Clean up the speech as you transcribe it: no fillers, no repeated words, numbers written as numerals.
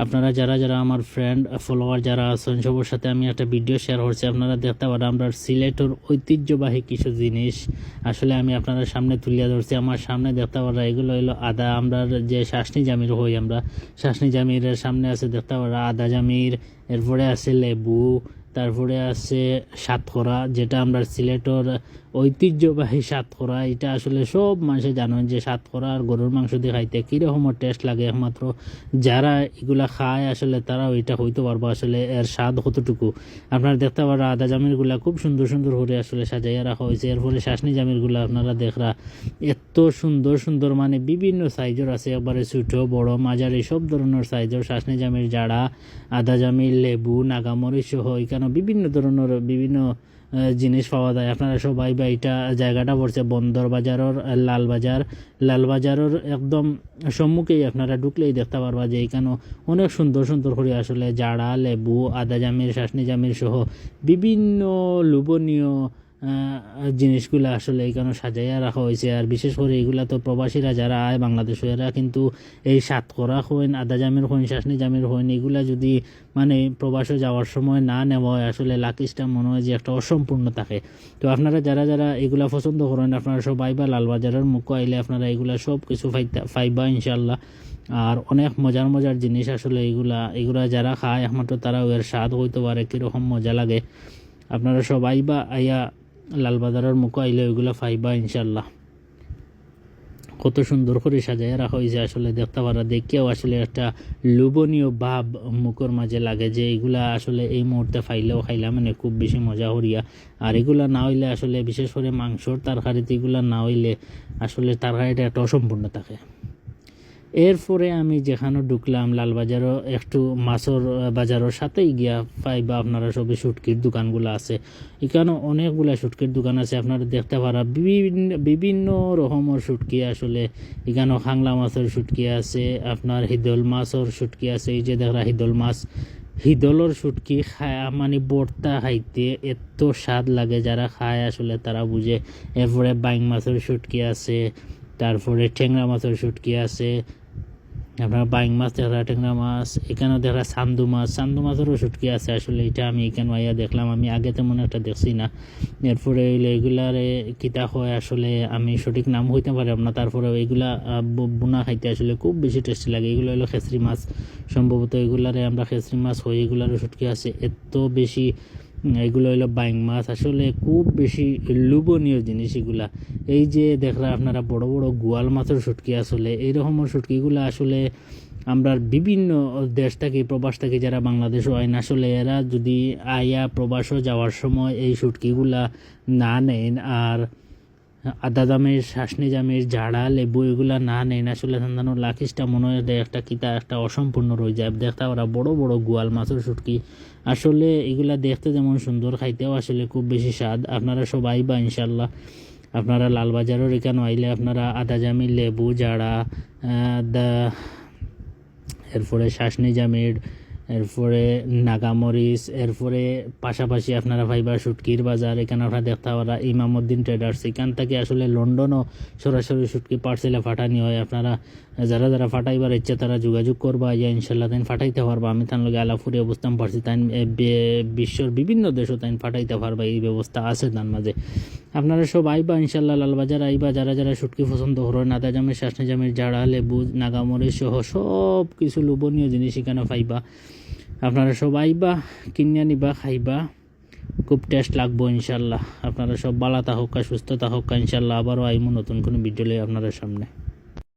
আপনারা যারা যারা আমার ফ্রেন্ড ফলোয়ার যারা আছেন সবার সাথে আমি একটা ভিডিও শেয়ার করছি। আপনারা দেখতে পারেন আমরা সিলেটের ঐতিহ্যবাহী কিছু জিনিস আসলে আমি আপনাদের সামনে তুলিয়া ধরছি। আমার সামনে দেখতে পারা এগুলো হলো আদা, আমরা যে শাসনি জামির হই, আমরা শাসনি জামিরের সামনে আছে দেখতে পারা আদা জামির, এরপরে আছে লেবু, তারপরে আছে সাতকরা, যেটা আমরা সিলেটের ঐতিহ্যবাহী সাতকরা। এটা আসলে সব মানুষে জানেন যে সাতকরা আর গরুর মাংস দিয়ে খাইতে কীরকমের টেস্ট লাগে, একমাত্র যারা এগুলা খায় আসলে তারা ওইটা হইতে পারবো আসলে এর স্বাদ কতটুকু। আপনারা দেখতে পারা আদা জামিরগুলা খুব সুন্দর সুন্দর করে আসলে সাজাইয়া রাখা হয়েছে। এরপরে শাসনি জামিরগুলা আপনারা দেখরা এত সুন্দর সুন্দর, মানে বিভিন্ন সাইজের আছে, একবারে ছোটো বড় মাঝারি সব ধরনের সাইজের শাসনি জামির, জাড়া, আদা জামির, লেবু, নাগামরিচ সহ এখানে বিভিন্ন ধরনের বিভিন্ন জিনিস পাওয়া যায়। আপনারা সবাই বা এটা জায়গাটা পড়ছে বন্দর বাজারের লালবাজারের একদম সম্মুখেই। আপনারা ঢুকলেই দেখতে পারবা যে এখানে অনেক সুন্দর সুন্দর করে আসলে জাড়া, লেবু, আদা জামির, শাসনি জামির সহ বিভিন্ন লোভনীয় জিনিসগুলো আসলে এখানে সাজাইয়া রাখা হয়েছে। আর বিশেষ করে এগুলা তো প্রবাসীরা যারা আয় বাংলাদেশে, এরা কিন্তু এই সাতকরা হইন, আদা জামির হইন, শাসনি জামির হইন, এগুলা যদি মানে প্রবাসে যাওয়ার সময় না নেওয়া হয় আসলে লাকিসটা মনে হয় যে একটা অসম্পূর্ণ থাকে। তো আপনারা যারা যারা এগুলা পছন্দ করেন আপনারা সবাই বা লালবাজারের মুখ আইলে আপনারা এগুলা সব কিছু পাইবা ইনশাল্লাহ। আর অনেক মজার মজার জিনিস আসলে এগুলা যারা খায় একমাত্র তারা এর স্বাদ হইতে পারে কীরকম মজা লাগে। আপনারা সবাই বা আইয়া লালবাজারের মুখ আইলে ওইগুলো পাইবা ইনশাল্লাহ। কত সুন্দর করে সাজায় রাখা হয়েছে আসলে দেখতে পারা, দেখেও আসলে একটা লোভনীয় ভাব মুখের মাঝে লাগে যে এগুলা আসলে এই মুহূর্তে ফাইলেও খাইলাম মানে খুব বেশি মজা হরিয়া। আর এগুলা না হইলে আসলে বিশেষ করে মাংসর তরকারিতে এগুলা না হইলে আসলে তরকারিটা একটা অসম্পূর্ণ থাকে। এরপরে আমি যেখানে ঢুকলাম লালবাজারও একটু মাছের বাজারের সাথেই গিয়া পাইবা আপনারা সবই শুটকির দোকানগুলো আছে। এখানে অনেকগুলা শুটকির দোকান আছে, আপনারা দেখতে পারা বিভিন্ন রকমের শুটকি আসলে। এখানে খাংলা মাছের শুটকি আছে, আপনার হিদল মাছের শুটকি আছে। এই যে দেখরা হিদলর শুটকি খায় মানে বর্তা খাইতে এত স্বাদ লাগে, যারা খায় আসলে তারা বুঝে। এরপরে বাইং মাছের শুটকি আছে, তারপরে ঠেংরা মাছের শুটকি আছে, আপনার বাইং মাছ দেখরা, টেংরা মাছ, এখানেও দেখরা চান্দু মাছেরও শুটকি আছে। আসলে এটা আমি এখানে আইয়া দেখলাম, আমি আগে তেমন একটা দেখছি না। এরপরে এগুলারে কিতা হয় আসলে আমি সঠিক নাম হইতে পারলাম না। তারপরে এগুলা বোনা খাইতে আসলে খুব বেশি টেস্টি লাগে। এগুলো হলো খেসরি মাছ, সম্ভবত এগুলারে আমরা খেসরি মাছ হই, এগুলারও শুটকি আছে এত বেশি। এগুলো হলো বাইং মাছ, আসলে খুব বেশি লোভনীয় জিনিস এগুলা। এই যে দেখরা আপনারা বড় বড় গোয়াল মাছের শুটকি, আসলে এইরকমের শুটকিগুলো আসলে আমরা বিভিন্ন দেশ থেকে প্রবাস থেকে যারা বাংলাদেশ হয় না আসলে এরা যদি আয়া প্রবাসও যাওয়ার সময় এই শুটকিগুলা না নেন আর আদা জামির, শাসনি জামির, জাড়া, লেবু এগুলা না নেন আসলে সন্ধানোর লাকিসটা মনে হয় একটা কিতা একটা অসম্পূর্ণ রয়ে যায়। দেখতে ওরা বড় বড় গোয়াল মাছের শুটকি, আসলে এগুলা দেখতে যেমন সুন্দর খাইতেও আসলে খুব বেশি স্বাদ। আপনারা সবাই বা ইনশাল্লাহ আপনারা লালবাজারের এখানে আইলে আপনারা আদা জামির, লেবু, জাড়া, এরপরে শাসনি জামির, এরপরে নাগামরিচ, এরপরে পাশাপাশি আপনারা ভাইবার শুটকির বাজার। এখানে আপনারা দেখতে পারা ইমামউদ্দিন ট্রেডার্স, এখান থেকে আসলে লন্ডনও সরাসরি শুটকি পার্সেলে ফাটানি হয়। আপনারা যারা যারা ফাটাইবার ইচ্ছে তারা যোগাযোগ করবা, ইয়া ইনশাল্লাহ তাই ফাটাইতে পারবা। আমি তার লগে আলাফুরিয়া বুঝতাম পারছি তাই বিশ্বের বিভিন্ন দেশও তাই ফাটাইতে পারবা, এই ব্যবস্থা আছে তার মাঝে। আপনারা সব আইবা ইনশাল্লাহ লালবাজার আইবা, যারা যারা শুটকি পছন্দ করেন, আদা জামির, শাসনি জামির, জাড়া, লেবু, নাগামরিচ সহ সব কিছু লোভনীয় জিনিস এখানে পাইবা। আপনারা সব আইবা, কিনিয়া নিবা, খাইবা, খুব টেস্ট লাগবো ইনশাল্লাহ। আপনারা সব ভালো থাকুক, সুস্থ থাকুক ইনশাল্লাহ। আবারও আইমু নতুন কোনো ভিডিও লই আপনাদের সামনে।